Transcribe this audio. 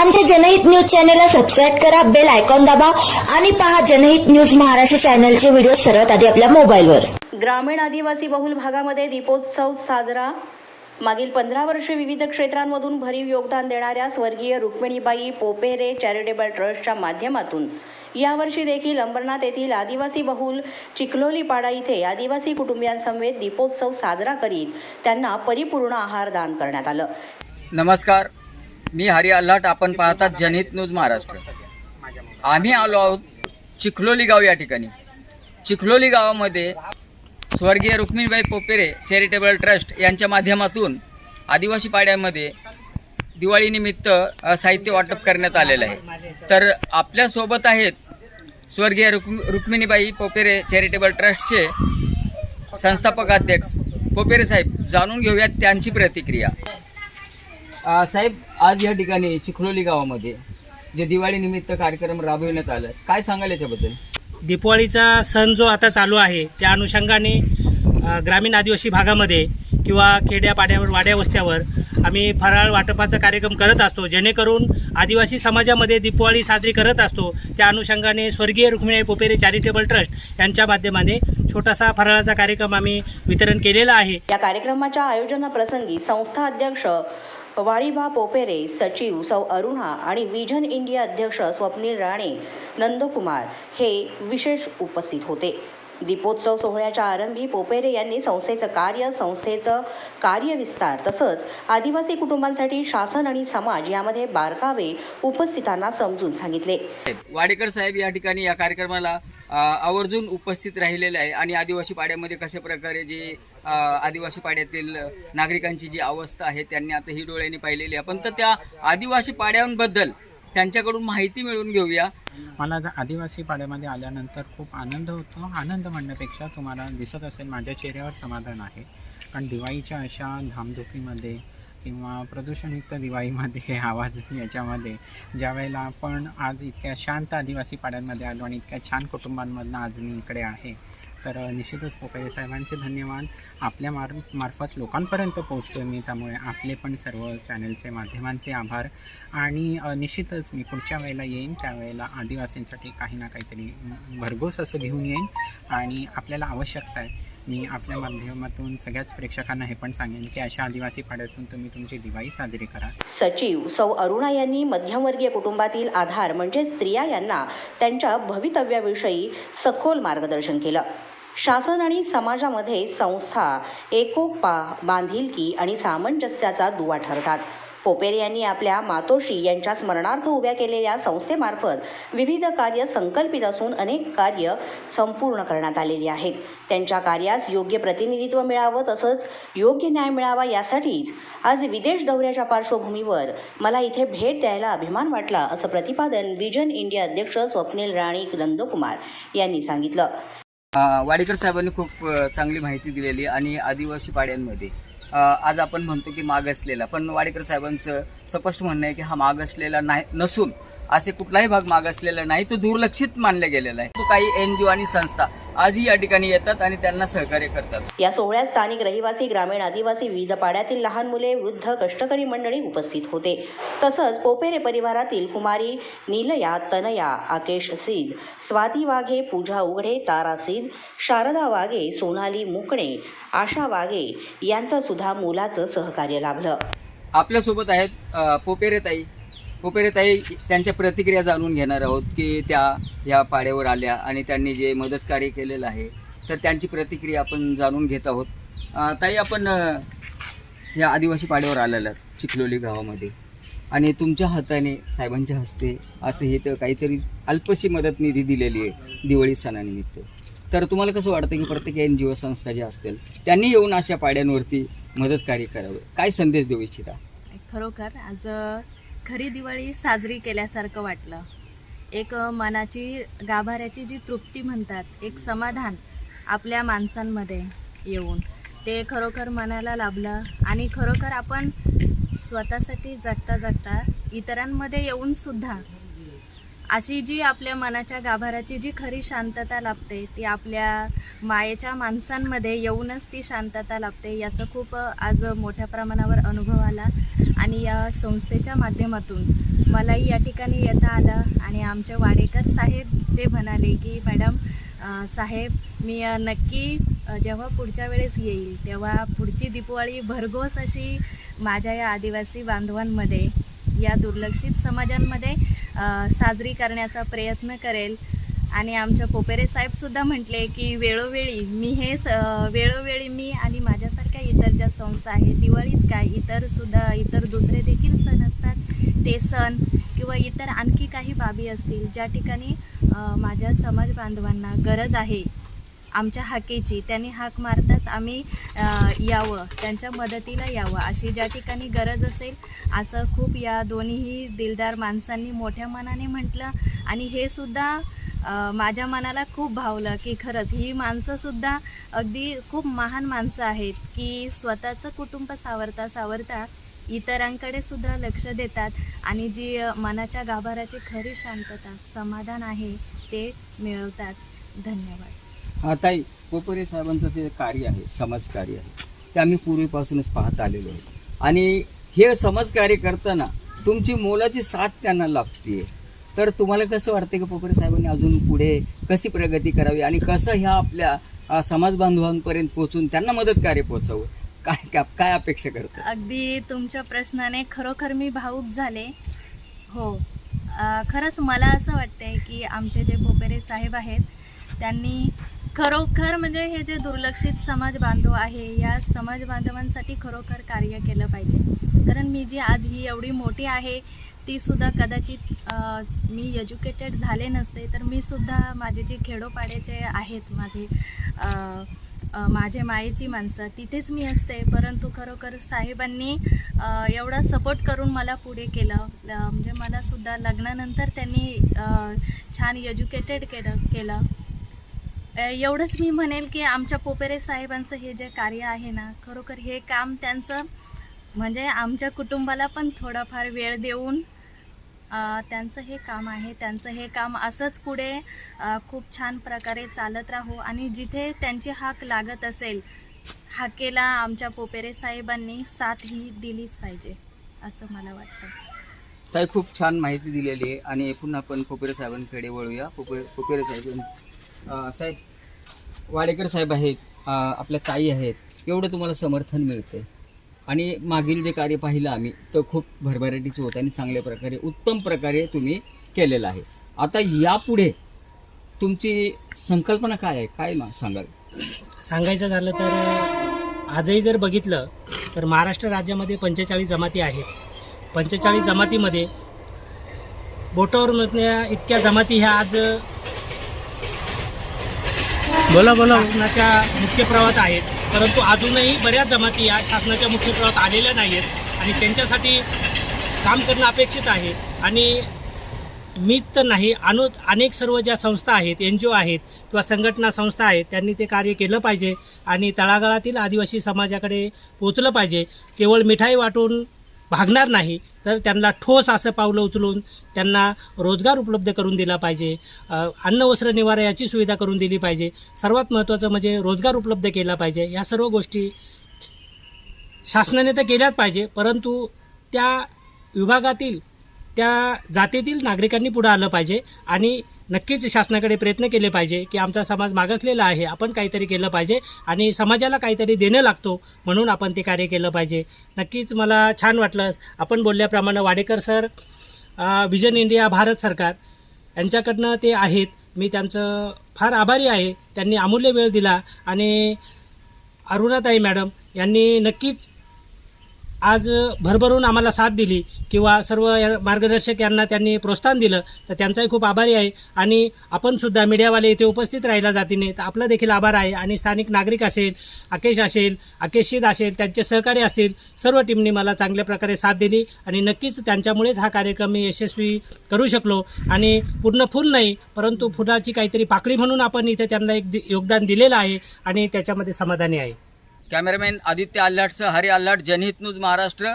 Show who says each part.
Speaker 1: आमच्या जनहित न्यूज चॅनलला सबस्क्राईब करा, बेल आयकॉन दाबा आणि पहा जनहित न्यूज महाराष्ट्र चॅनलचे व्हिडिओ सर्वात आधी आपल्या मोबाईलवर।
Speaker 2: ग्रामीण आदिवासी बहुल भागामध्ये दीपोत्सव साजरा। मागील 15 वर्षे विविध क्षेत्रांमधून भरीव योगदान देणाऱ्या स्वर्गीय रुक्मिणीबाई पोपेरे चॅरिटेबल ट्रस्टच्या माध्यमातून यावर्षी देखील अंबरनाथ येथील आदिवासी बहुल चिखलोलीपाडा इथे आदिवासी कुटुंबियांसमवेत दीपोत्सव साजरा करीत त्यांना परिपूर्ण आहार दान करण्यात आलं।
Speaker 3: नमस्कार, मी हरी अल्हाट। आपण पाहतात जनहित न्यूज महाराष्ट्र। आम्ही आलो आहोत चिखलोली गाव या ठिकाणी। चिखलोली गावामध्ये स्वर्गीय रुक्मिणीबाई पोपेरे चॅरिटेबल ट्रस्ट यांच्या माध्यमातून आदिवासी पाड्यामध्ये दिवाळीनिमित्त साहित्य वाटप करण्यात आलेलं आहे। तर आपल्यासोबत आहेत स्वर्गीय रुक्मिणीबाई पोपेरे चॅरिटेबल ट्रस्टचे संस्थापक अध्यक्ष पोपेरे साहेब। जाणून घेऊयात त्यांची प्रतिक्रिया। साहेब, आज या ठिकाणी चिखलोली गावामध्ये जे दिवाळीनिमित्त कार्यक्रम राबविण्यात आला, काय सांगाल याच्याबद्दल?
Speaker 4: दिवाळीचा सण जो आता चालू आहे त्या अनुषंगाने ग्रामीण आदिवासी भागामध्ये किंवा खेड्यापाड्यावर वाड्या वस्त्यावर आम्ही फराळ वाटपाचा कार्यक्रम करत असतो, जेणेकरून आदिवासी समाजामध्ये दिवाळी साजरी करत असतो। त्या अनुषंगाने स्वर्गीय रुक्मिणीबाई पोपेरे चॅरिटेबल ट्रस्ट यांच्या माध्यमाने छोटासा फराळाचा कार्यक्रम आम्ही वितरण केलेला आहे।
Speaker 2: या कार्यक्रमाच्या आयोजनाप्रसंगी संस्था अध्यक्ष वाळीबा पोपेरे, सचिव सौ अरुणा आणि विजन इंडिया अध्यक्ष स्वप्नील राणे, नंदकुमार हे विशेष उपस्थित होते। दीपोत्सव सोहळ्याच्या आरंभी पोपेरे यांनी संस्थेचं कार्यविस्तार तसंच आदिवासी कुटुंबांसाठी शासन आणि समाज यामध्ये बारकावे उपस्थितांना समजून सांगितले।
Speaker 3: वाडेकर साहेब या ठिकाणी या कार्यक्रमाला आवर्जून उपस्थित राहिलेले आहे आणि आदिवासी पाड्यामध्ये कशा प्रकारे जे आदिवासी पाड्यातील नागरिकांची जी अवस्था आहे त्यांनी आता ही डोळ्यांनी पाहिलेली आहे। पण तर त्या आदिवासी पाड्यांबद्दल त्यांच्याकडून माहिती मिळवून घेऊया।
Speaker 5: मला आदिवासी पाड्यामध्ये आल्यानंतर खूप आनंद होतो। आनंद म्हणण्यापेक्षा तुम्हाला दिसत असेल माझ्या चेहऱ्यावर समाधान आहे, कारण दिवाळीच्या अशा धामधुकीमध्ये किंवा प्रदूषणयुक्त दिवाळीमध्ये आवाज याच्यामध्ये ज्या वेळेला आपण आज इतक्या शांत आदिवासी पाड्यांमध्ये आलो आणि इतक्या छान कुटुंबांमधनं आज मी इकडे आहे, तर निश्चितच पोपेरे साहेबांचे धन्यवाद। आपल्या मार्फत लोकांपर्यंत पोहोचतो मी, त्यामुळे आपले पण सर्व चॅनलचे माध्यमांचे आभार। आणि निश्चितच मी पुढच्या वेळेला येईन, त्यावेळेला आदिवासींसाठी काही ना काहीतरी भरघोस असं घेऊन येईन आणि आपल्याला आवश्यकता आहे। मी आपल्या माध्यमातून सगळ्याच प्रेक्षकांना हे पण सांगेन की अशा आदिवासी पाड्यातून तुम्ही तुमची दिवाळी साजरी करा।
Speaker 2: सचिव सौ अरुणा यांनी मध्यमवर्गीय कुटुंबातील आधार म्हणजे स्त्रिया यांना त्यांच्या भवितव्याविषयी सखोल मार्गदर्शन केलं। शासन आणि समाजामध्ये संस्था एकोपा, बांधिलकी आणि सामंजस्याचा दुवा ठरतात। पोपेरे यांनी आपल्या मातोश्री यांच्या स्मरणार्थ उभ्या केलेल्या संस्थेमार्फत विविध कार्य संकल्पित असून अनेक कार्य संपूर्ण करण्यात आलेली आहेत। त्यांच्या कार्यास योग्य प्रतिनिधित्व मिळावं तसंच योग्य न्याय मिळावा यासाठीच आज विदेश दौऱ्याच्या पार्श्वभूमीवर मला इथे भेट द्यायला अभिमान वाटला, असं प्रतिपादन विजन इंडिया अध्यक्ष स्वप्नील राणे, नंदकुमार यांनी सांगितलं।
Speaker 3: वाडेकर साहेबांनी खूप चांगली माहिती दिलेली आणि आदिवासी पाड्यांमध्ये आज आपण म्हणतो की मागासलेला, पण वाडेकर साहेबांचं स्पष्ट म्हणणं आहे की हा मागासलेला नाही नसून असे कुठलाही भाग मागासलेला नाही, तो दुर्लक्षित मानला गेलेला आहे। तो काही NGO आणि संस्था आजही या ठिकाणी येतात आणि त्यांना सहकार्य करतात।
Speaker 2: या सोहळ्यात स्थानिक रहिवासी, ग्रामीण आदिवासी, विविध पाड्यातील लहान मुले, वृद्ध, कष्टकरी मंडळी उपस्थित होते। तसंच पोपेरे परिवारातील कुमारी नीलया, तनया, आकेश सीद, स्वाती वाघे, पूजा उघडे, तारा सीद, शारदा वाघे, सोनाली मुकणे, आशा वाघे यांचं सुद्धा मोलाचं सहकार्य लाभलं।
Speaker 3: आपल्यासोबत आहेत पोपेरे ताई त्यांच्या प्रतिक्रिया जाणून घेणार आहोत की त्या या पाड्यावर आल्या आणि त्यांनी जे मदत कार्य केलेलं आहे, तर त्यांची प्रतिक्रिया आपण जाणून घेत आहोत। ताई, आपण या आदिवासी पाड्यावर आलेला चिखलोली गावामध्ये आणि तुमच्या हाताने साहेबांच्या हस्ते असं हे तर काहीतरी अल्पशी मदत निधी दिलेली आहे दिवाळी सणानिमित्त, तर तुम्हाला कसं वाटतं की प्रत्येक NGO संस्था ज्या असतील त्यांनी येऊन अशा पाड्यांवरती मदत कार्य करावं? काय संदेश देऊ इच्छिता?
Speaker 6: खरोखर आज खरी दिवाळी साजरी केल्यासारखं वाटलं। एक मनाची गाभाऱ्याची जी तृप्ती म्हणतात, एक समाधान आपल्या माणसांमध्ये येऊन ते खरोखर मनाला लाभलं आणि खरोखर आपण स्वतःसाठी जगता जगता इतरांमध्ये येऊन सुद्धा अशी जी आपल्या मनाच्या गाभाऱ्याची जी खरी शांतता लाभते ती आपल्या मायेच्या माणसांमध्ये येऊनच ती शांतता लाभते, याचं खूप आज मोठ्या प्रमाणावर अनुभव आला। आणि या संस्थेच्या माध्यमातून मलाही या ठिकाणी येता आलं आणि आमचे वाडेकर साहेब जे म्हणाले की मॅडम साहेब मी नक्की जेव्हा पुढच्या वेळेस येईल तेव्हा पुढची दीपावली भरघोस अशी माझ्या या आदिवासी बांधवांमध्ये या दुर्लक्षित समाजांमध्ये साजरी करण्याचा प्रयत्न करेल. आणि आमच्या पोपेरे साहेबसुद्धा म्हटले की वेळोवेळी मी आणि माझ्यासारख्या इतर ज्या संस्था आहेत, दिवाळीच काय इतर दुसरे देखील सण असतात, ते सण किंवा इतर आणखी काही बाबी असतील ज्या ठिकाणी माझ्या समाज बांधवांना गरज आहे आमच्या हाकेची, त्यांनी हाक मारताच आम्ही यावं, त्यांच्या मदतीला यावं अशी ज्या ठिकाणी गरज असेल असं खूप या दोन्हीही दिलदार माणसांनी मोठ्या मनाने म्हटलं. आणि हे सुद्धा माझ्या मनाला खूप भावलं की खरंच ही माणसंसुद्धा अगदी खूप महान माणसं आहेत की स्वतःचं कुटुंब सावरता इतरांकडे सुद्धा लक्ष देतात आणि जी मनाच्या गाभाऱ्याची खरी शांतता समाधान आहे ते मिळवतात. धन्यवाद.
Speaker 3: आता पोपेरे साहेबांचं जे कार्य आहे, समाजकार्य आहे, ते आम्ही पूर्वीपासूनच पाहत आलेलो आहे आणि हे समाजकार्य करताना तुमची मोलाची साथ त्यांना लागते. तर तुम्हाला कसं वाटतं की पोपेरे साहेबांनी अजून पुढे कशी प्रगती करावी आणि कसं ह्या आपल्या समाज बांधवांपर्यंत पोहोचून त्यांना मदत कार्य पोहोचावं, काय अपेक्षा करतात?
Speaker 6: अगदी तुमच्या प्रश्नाने खरोखर मी भावूक झाले. हो, खरंच मला असं वाटतंय की आमचे जे पोपेरे साहेब आहेत त्यांनी खरोखर म्हणजे हे जे दुर्लक्षित समाज बांधव आहे या समाज बांधवांसाठी खरोखर कार्य केलं पाहिजे. कारण मी जी आज ही एवढी मोठी आहे तीसुद्धा कदाचित मी एज्युकेटेड झाले नसते तर मी सुद्धा माझे जे खेडोपाड्याचे आहेत माझे मायेची माणसं तिथेच मी असते. परंतु खरोखर साहेबांनी एवढा सपोर्ट करून मला पुढे केलं. म्हणजे मला सुद्धा लग्नानंतर त्यांनी छान एज्युकेटेड केलं. एवढंच मी म्हणेल की आमच्या पोपेरे साहेबांचं हे जे कार्य आहे ना, खरोखर हे काम त्यांचं म्हणजे आमच्या कुटुंबाला पण थोडाफार वेळ देऊन त्यांचं हे काम आहे. त्यांचं हे काम असंच पुढे खूप छान प्रकारे चालत राहू आणि जिथे त्यांची हाक लागत असेल हाकेला आमच्या पोपेरे साहेबांनी साथ ही दिलीच पाहिजे असं मला वाटतं.
Speaker 3: ताई खूप छान माहिती दिलेली आहे आणि पुन्हा आपण पोपेरे साहेबांकडे वळूया. पोपेरे साहेब वाडेकर साहेब आहेत, आपल्या ताई आहेत, एवढं तुम्हाला समर्थन मिळते आणि मागील जे कार्य पाहिलं आम्ही तर खूप भरभराटीचं होतं आणि चांगल्या प्रकारे उत्तम प्रकारे तुम्ही केलेलं आहे. आता यापुढे तुमची संकल्पना काय आहे, काय सांगाल?
Speaker 4: सांगायचं झालं तर आजही जर बघितलं तर महाराष्ट्र राज्यामध्ये 45 जमाती आहेत. 45 जमातीमध्ये बोटावर मोजण्या इतक्या जमाती ह्या आज शासनाच्या मुख्य प्रवाहात आहेत. परंतु अजूनही बऱ्याच जमाती या शासनाच्या मुख्य प्रवाहात आलेल्या नाही आहेत आणि त्यांच्यासाठी काम करणं अपेक्षित आहे. आणि मीच तर नाही, अनेक सर्व ज्या संस्था आहेत, NGO आहेत किंवा संघटना संस्था आहेत त्यांनी ते कार्य केलं पाहिजे आणि तळागाळातील आदिवासी समाजाकडे पोचलं पाहिजे. केवळ मिठाई वाटून भागणार नाही तर त्यांना ठोस असं पावलं उचलून त्यांना रोजगार उपलब्ध करून दिला पाहिजे. अन्न वस्त्र निवारा याची सुविधा करून दिली पाहिजे. सर्वात महत्त्वाचं म्हणजे रोजगार उपलब्ध केला पाहिजे. या सर्व गोष्टी शासनाने तर केल्याच पाहिजे, परंतु त्या विभागातील त्या जातीतील नागरिकांनी पुढं आलं पाहिजे आणि नक्कीच शासनाकडे प्रयत्न केले पाहिजे की आमचा समाज मागासलेला आहे, आपण काहीतरी केलं पाहिजे आणि समाजाला काहीतरी देणं लागतो म्हणून आपण ते कार्य केलं पाहिजे. नक्कीच मला छान वाटलं आपण बोलल्याप्रमाणे Wadekar sir vision India Bharat सरकार यांच्याकडनं ते आहेत. मी त्यांचं फार आभारी आहे. त्यांनी अमूल्य वेळ दिला आणि अरुणाताई मॅडम यांनी नक्कीच आज भरभरून आम्हाला साथ दिली किंवा सर्व मार्गदर्शक यांना त्यांनी प्रोत्साहन दिलं तर त्यांचाही खूप आभारी आहे. आणि आपणसुद्धा मीडियावाले इथे उपस्थित राहिल्या जातीने तर आपलं देखील आभार आहे. आणि स्थानिक नागरिक असेल, आकेशीद असेल, त्यांचे सहकारी असतील, सर्व टीमने मला चांगल्या प्रकारे साथ दिली आणि नक्कीच त्यांच्यामुळेच हा कार्यक्रम मी यशस्वी करू शकलो. आणि पूर्ण फुल नाही परंतु फुलाची काहीतरी पाकळी म्हणून आपण इथे त्यांना एक योगदान दिलेलं आहे आणि त्याच्यामध्ये समाधानी आहे.
Speaker 3: कॅमेरामॅन आदित्य आल्हाटसह हरी आल्हाट, जनहित न्यूज महाराष्ट्र.